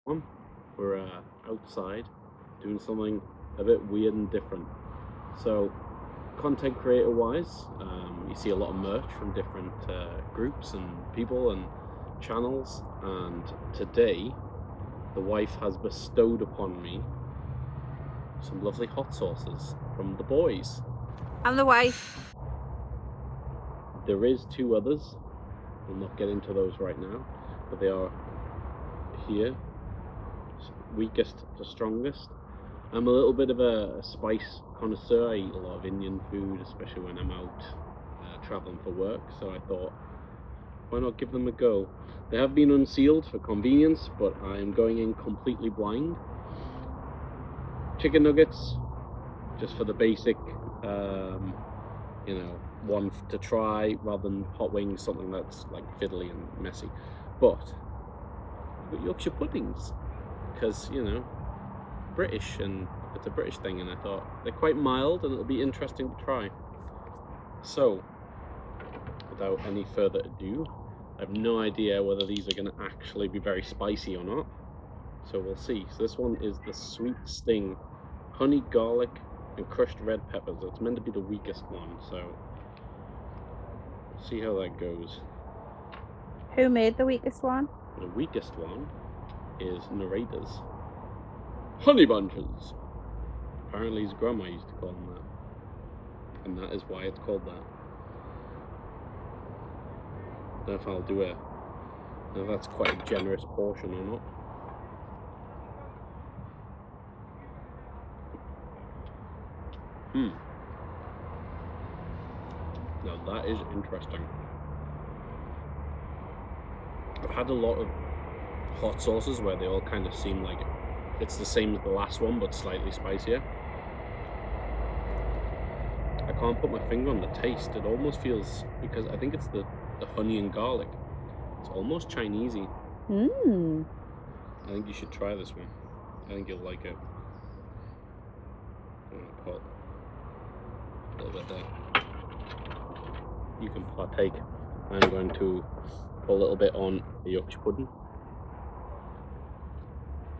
one. We're outside doing something a bit weird and different. So, content creator wise, you see a lot of merch from different groups and people and channels. And today, the wife has bestowed upon me some lovely hot sauces from the boys. I'm the wife. There is two others. We'll not get into those right now, but they are here, weakest to strongest. I'm a little bit of a spice connoisseur. I eat a lot of Indian food, especially when I'm out traveling for work. So I thought, why not give them a go? They have been unsealed for convenience, but I'm going in completely blind. Chicken nuggets, just for the basic, one to try rather than hot wings, something that's like fiddly and messy. But I've got Yorkshire puddings because British, and it's a British thing, and I thought they're quite mild and it'll be interesting to try. So, without any further ado, I have no idea whether these are going to actually be very spicy or not. So we'll see. So this one is the Sweet Sting, honey, garlic, and crushed red peppers. It's meant to be the weakest one, so we'll see how that goes. Who made the weakest one? The weakest one is Narrator's honey bunches. Apparently his grandma used to call them that, and that is why it's called that. I don't know if I'll do if that's quite a generous portion or not. Now that is interesting. I've had a lot of hot sauces where they all kind of seem like it's the same as the last one but slightly spicier. I can't put my finger on the taste. It almost feels, because I think it's the honey and garlic, it's almost Chinesey. I think you should try this one. I think you'll like it. I'm gonna put a little bit there. You can partake. I'm going to put a little bit on the Yorkshire pudding.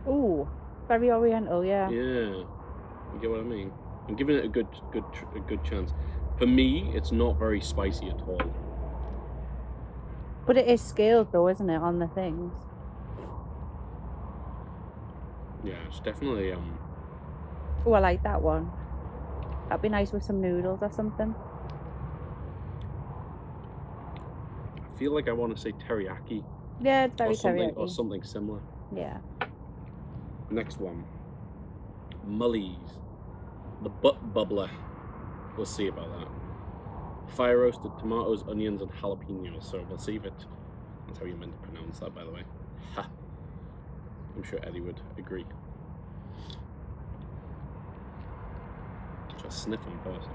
Ooh, very oriental, yeah. Yeah, you get what I mean. I'm giving it a good chance. For me, it's not very spicy at all. But it is scaled though, isn't it, on the things? Yeah, it's definitely Oh, I like that one. That'd be nice with some noodles or something. I feel like I want to say teriyaki. Yeah, it's very or teriyaki. something similar. Yeah. Next one, Mully's, the butt bubbler. We'll see about that. Fire roasted tomatoes, onions, and jalapenos. So we'll see if that's how you meant to pronounce that, by the way. Ha. I'm sure Eddie would agree. Just sniff them first.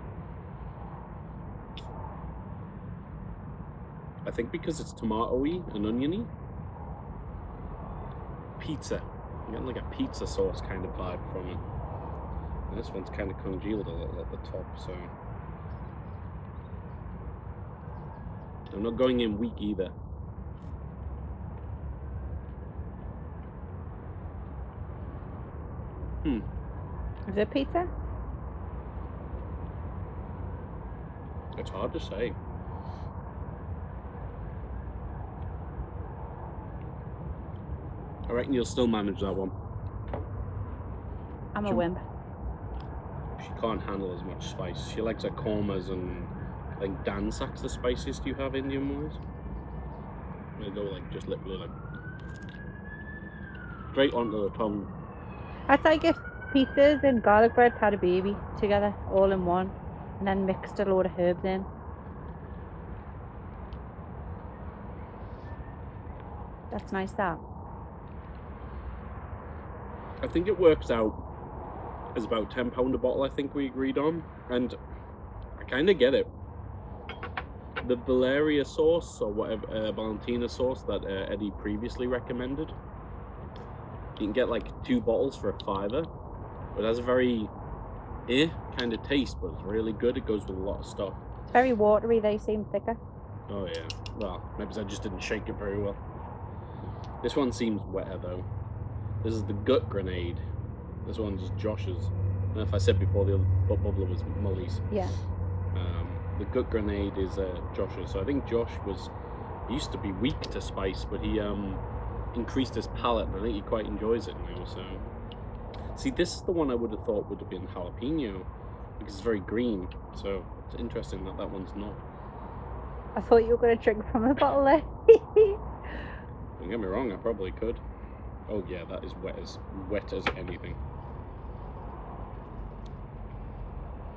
I think because it's tomatoey and oniony. Pizza. I'm getting like a pizza sauce kind of vibe from it. And this one's kind of congealed a little at the top, so I'm not going in weak either. Is it pizza? It's hard to say. I reckon you'll still manage that one. I'm a wimp. She can't handle as much spice. She likes her kormas, and I think Dansak's the spiciest you have Indian-wise. They go like just literally like straight onto the tongue. That's like if pizzas and garlic bread had a baby together, all in one, and then mixed a load of herbs in. That's nice, that. I think it works out as about £10 a bottle, I think we agreed on, and I kind of get it. The Valeria sauce, or whatever, Valentina sauce that Eddie previously recommended, you can get like 2 bottles for £5. It has a very kind of taste, but it's really good. It goes with a lot of stuff. It's very watery, they seem thicker. Oh yeah, well, maybe I just didn't shake it very well. This one seems wetter though. This is the gut grenade. This one's Josh's. And if I said before, the other bubbler was Molly's. Yeah. The gut grenade is Josh's. So I think Josh he used to be weak to spice, but he increased his palate, and I think he quite enjoys it now. So, see, this is the one I would have thought would have been jalapeno because it's very green. So it's interesting that one's not. I thought you were going to drink from a bottle there. Don't get me wrong, I probably could. Oh yeah, that is wet as anything.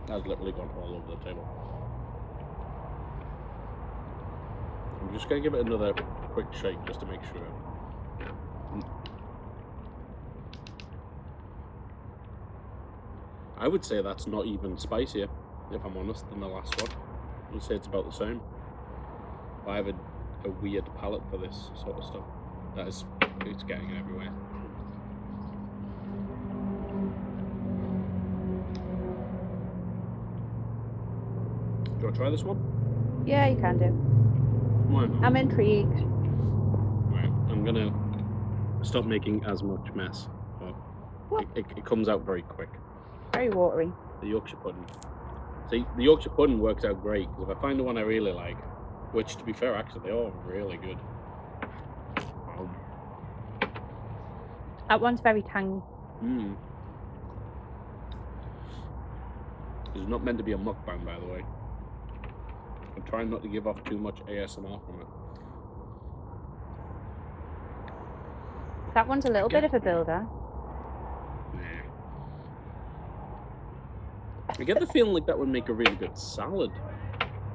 That's literally gone all over the table. I'm just gonna give it another quick shake just to make sure. I would say that's not even spicier, if I'm honest, than the last one. I would say it's about the same. I have a weird palate for this sort of stuff. It's getting everywhere. Do you want to try this one? Yeah, you can do. Why not? I'm intrigued. Right, I'm gonna stop making as much mess. But it comes out very quick. Very watery. The Yorkshire pudding. See, the Yorkshire pudding works out great because if I find the one I really like, which to be fair, actually, they're all really good. That one's very tangy. It's not meant to be a mukbang, by the way. I'm trying not to give off too much ASMR from it. That one's a little bit of a builder. I get the feeling like that would make a really good salad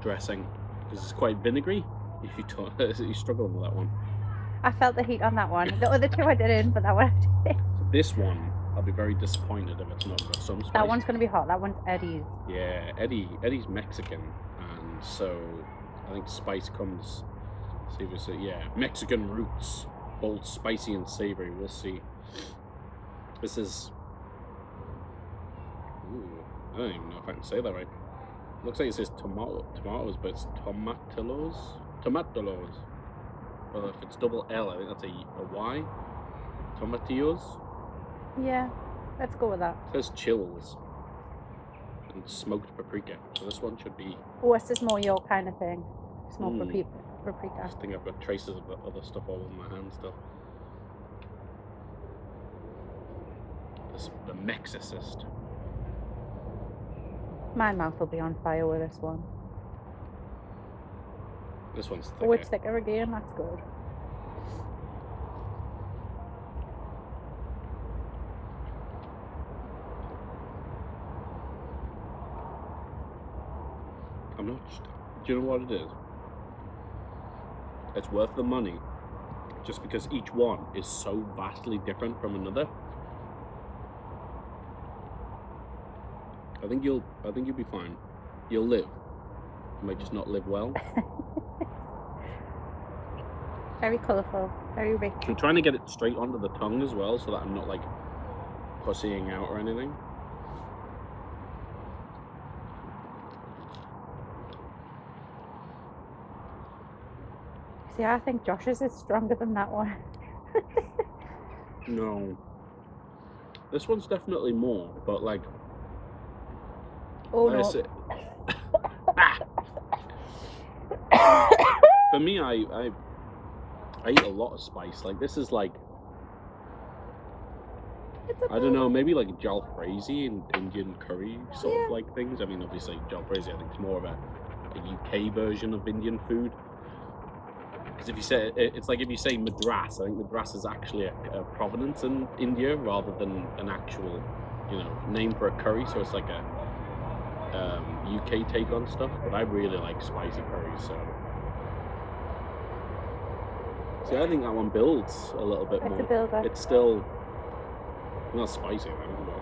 dressing because it's quite vinegary. If you're struggling with that one. I felt the heat on that one. The other two I didn't, but that one I did. This one, I'll be very disappointed if it's not got some spice. That one's going to be hot. That one's Eddie's. Yeah, Eddie's Mexican, and so I think spice comes. See if it's Mexican roots, bold, spicy, and savory. We'll see. This is. Ooh, I don't even know if I can say that right. Looks like it says tomatoes, but it's tomatolos. Well, if it's double L, I think that's a Y. Tomatillos. Yeah, let's go with that. It says chills and smoked paprika. So this one should be. Oh, this is more your kind of thing. Smoked paprika. I think I've got traces of the other stuff all over my hand still. The Mexicist. My mouth will be on fire with this one. This one's thicker. Oh, it's thicker again. That's good. I'm not. Do you know what it is? It's worth the money, just because each one is so vastly different from another. I think you'll be fine. You'll live. You might just not live well. Very colourful, very rich. I'm trying to get it straight onto the tongue as well, so that I'm not like pussying out or anything. See, I think Josh's is stronger than that one. No. This one's definitely more, but like. Oh no. For me, I eat a lot of spice. Like this is like. I don't know, maybe like jalfrezi in Indian curry sort of like things. I mean, obviously jalfrezi I think is more of a UK version of Indian food. Because if you say it's like if you say Madras, I think Madras is actually a provenance in India rather than an actual, name for a curry. So it's like a UK take on stuff. But I really like spicy curries. So see, I think that one builds a little bit more. It's a builder. It's still not spicy, but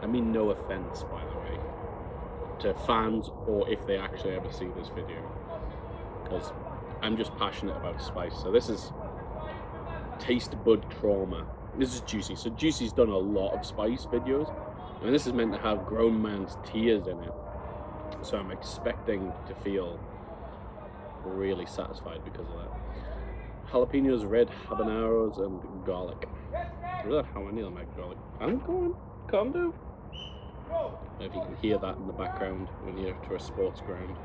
I mean no offense, by the way, to fans or if they actually ever see this video, because I'm just passionate about spice. So this is Taste Bud Trauma. This is Juicy. So Juicy's done a lot of spice videos, and this is meant to have grown man's tears in it. So I'm expecting to feel really satisfied because of that. Jalapenos, red habaneros, and garlic. Ugh, how many of them are garlic? I'm going. Calm down. If you can hear that in the background when you're to a sports ground.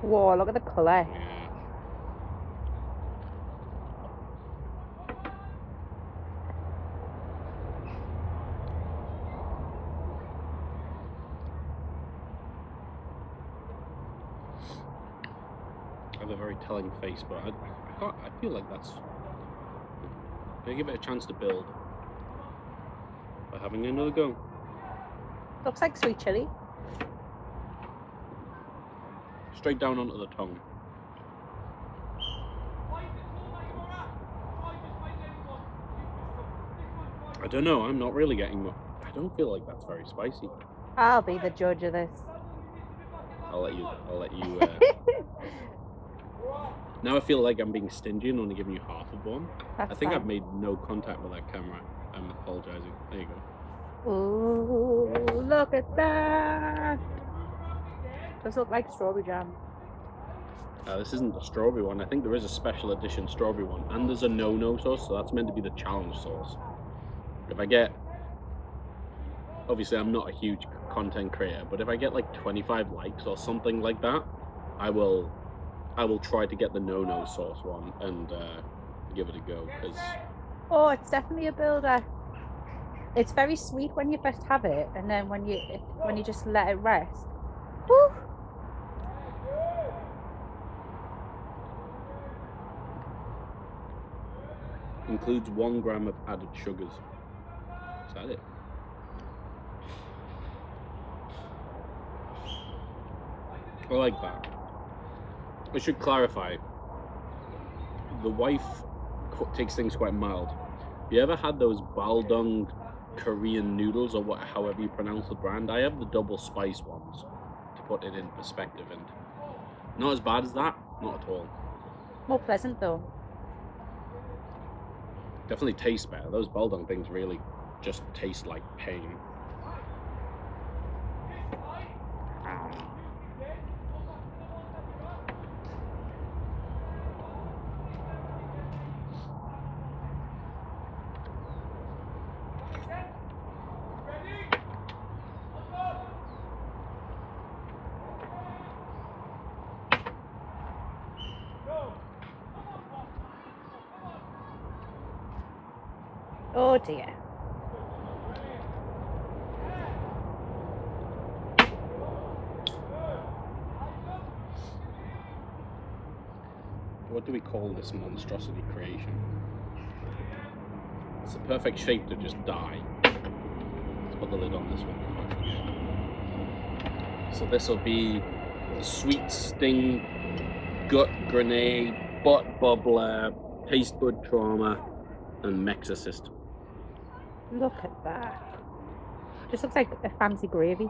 Whoa, look at the colour. Yeah. I have a very telling face, but I can't. I feel like that's. I give it a chance to build by having another go. Looks like sweet chilli. Straight down onto the tongue. I don't know. I'm not really getting much. I don't feel like that's very spicy. I'll be the judge of this. I'll let you. Now I feel like I'm being stingy and only giving you half of one. That's I think fine. I've made no contact with that camera. I'm apologizing. There you go. Ooh, look at that. Does look like strawberry jam. This isn't a strawberry one. I think there is a special edition strawberry one, and there's a no-no sauce, so that's meant to be the challenge sauce. If I get, obviously I'm not a huge content creator, but if I get like 25 likes or something like that, I will try to get the no-no sauce one and give it a go, because Oh, it's definitely a builder. It's very sweet when you first have it, and then when you just let it rest. Woo! includes 1 gram of added sugars. Is that it? I like that. I should clarify. The wife takes things quite mild. You ever had those baldung Korean noodles, or however you pronounce the brand? I have the double spice ones to put it in perspective, and not as bad as that, not at all. More pleasant though. Definitely tastes better. Those baldung things really just taste like pain. Oh dear. What do we call this monstrosity creation? It's the perfect shape to just die. Let's put the lid on this one before I forget. So this will be the sweet sting, gut grenade, butt bubbler, taste bud trauma, and mexicist. Look at that. Just looks like a fancy gravy.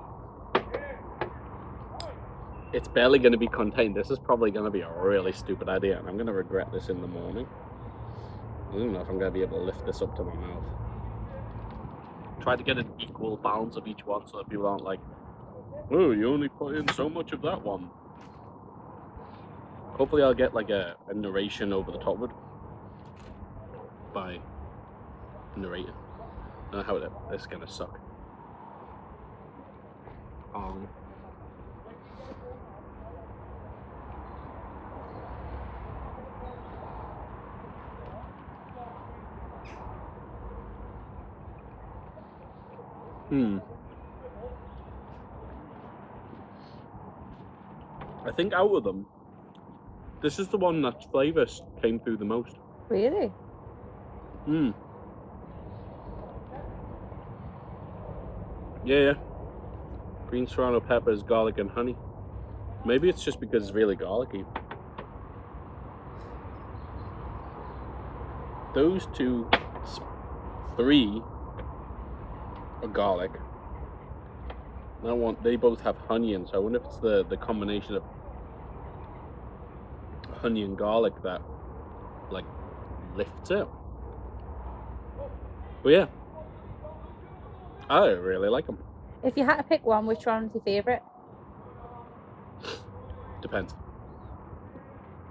It's barely going to be contained. This is probably going to be a really stupid idea, and I'm going to regret this in the morning. I don't know if I'm going to be able to lift this up to my mouth. Try to get an equal balance of each one so that people aren't like, oh, you only put in so much of that one. Hopefully I'll get like a narration over the top of it by narrator. I don't know how this is going to suck. I think out of them, this is the one that flavour came through the most. Really? Yeah. Green serrano peppers, garlic, and honey. Maybe it's just because it's really garlicky. Those 3 are garlic. They both have honey in, so I wonder if it's the combination of honey and garlic that like lifts it. But yeah, I really like them. If you had to pick one, which one's your favourite? Depends.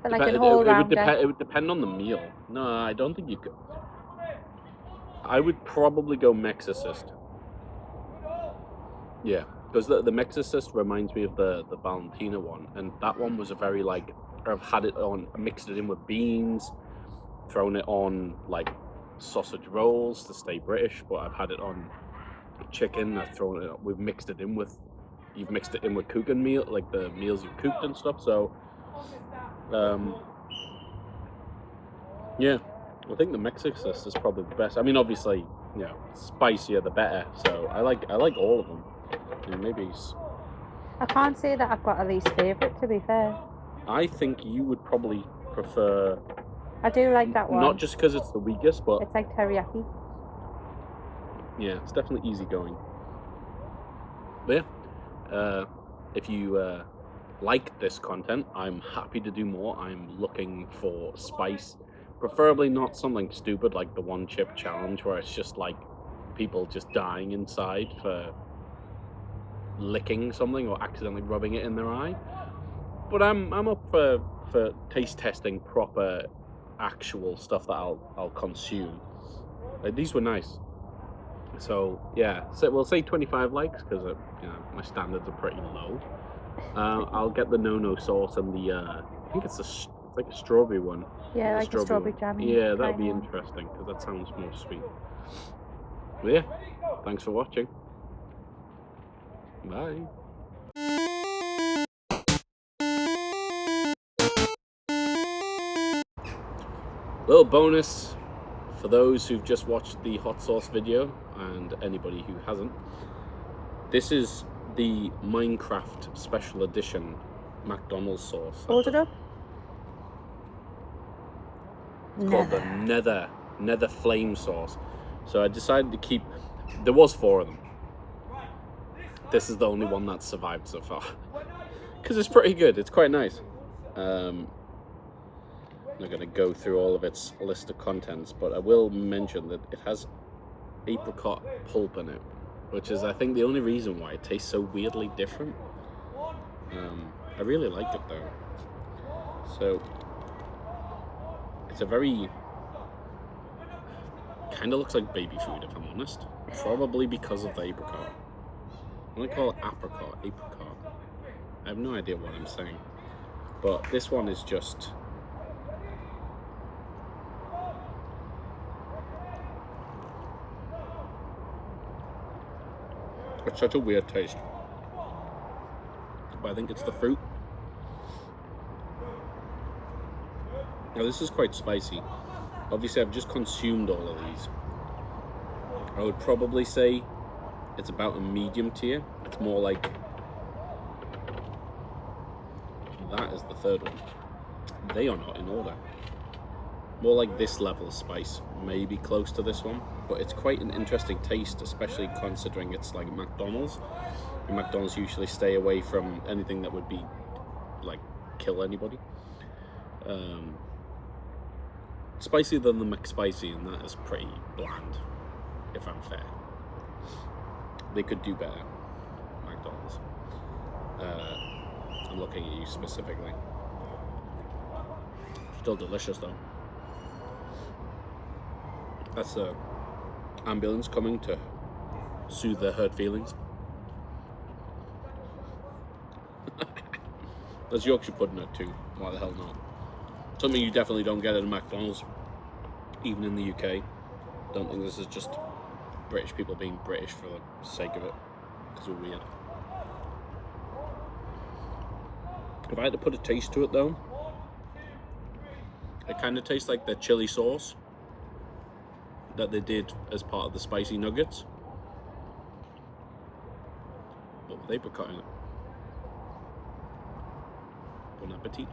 But like an all round. It would depend on the meal. No, I don't think you could. I would probably go Mexicist. Yeah, because the Mexicist reminds me of the Valentina one, and that one was a very like I've had it on, mixed it in with beans, thrown it on like sausage rolls to stay British, but I've had it on chicken. I've thrown it. We've mixed it in with. You've mixed it in with cooking meal, like the meals you've cooked and stuff. So, um, yeah, I think the Mexicist is probably the best. I mean, obviously, spicier the better. So I like all of them. Maybe I can't say that I've got a least favourite, to be fair. I think you would probably prefer. I do like that one. Not just because it's the weakest, but it's like teriyaki. Yeah, it's definitely easygoing. But yeah, if you like this content, I'm happy to do more. I'm looking for spice, preferably not something stupid like the one chip challenge where it's just like people just dying inside for licking something or accidentally rubbing it in their eye. But I'm up for taste testing proper actual stuff that I'll consume. Like, these were nice. So yeah, so we'll say 25 likes because my standards are pretty low. I'll get the no sauce and the I think it's like a strawberry one. Yeah, like the strawberry one. jammy. Yeah, that'll be interesting because that sounds more sweet. But yeah, thanks for watching. Bye. Little bonus for those who've just watched the hot sauce video and anybody who hasn't. This is the Minecraft Special Edition McDonald's sauce. Hold it up. It's called the Nether Flame sauce. So I decided to keep. There was 4 of them. This is the only one that's survived so far because it's pretty good. It's quite nice. I'm not going to go through all of its list of contents, but I will mention that it has apricot pulp in it, which is, I think, the only reason why it tastes so weirdly different. I really like it though. So it's a very kind of looks like baby food, if I'm honest. Probably because of the apricot. I want to call it apricot. I have no idea what I'm saying, but this one is just. It's such a weird taste, but I think it's the fruit. Now this is quite spicy. Obviously I've just consumed all of these. I would probably say it's about a medium tier. It's more like, that is the 3rd one. They are not in order. More like this level of spice, maybe close to this one, but it's quite an interesting taste, especially considering it's like McDonald's. And McDonald's usually stay away from anything that would be like kill anybody. Spicier than the McSpicy, and that is pretty bland, if I'm fair. They could do better, McDonald's. I'm looking at you specifically. Still delicious though. That's the ambulance coming to soothe their hurt feelings. There's Yorkshire pudding in it too. Why the hell not? Something you definitely don't get at a McDonald's, even in the UK. Don't think this is just British people being British for the sake of it, because we're weird. If I had to put a taste to it though, it kind of tastes like the chili sauce that they did as part of the spicy nuggets, but with apricot in it. Bon appetit.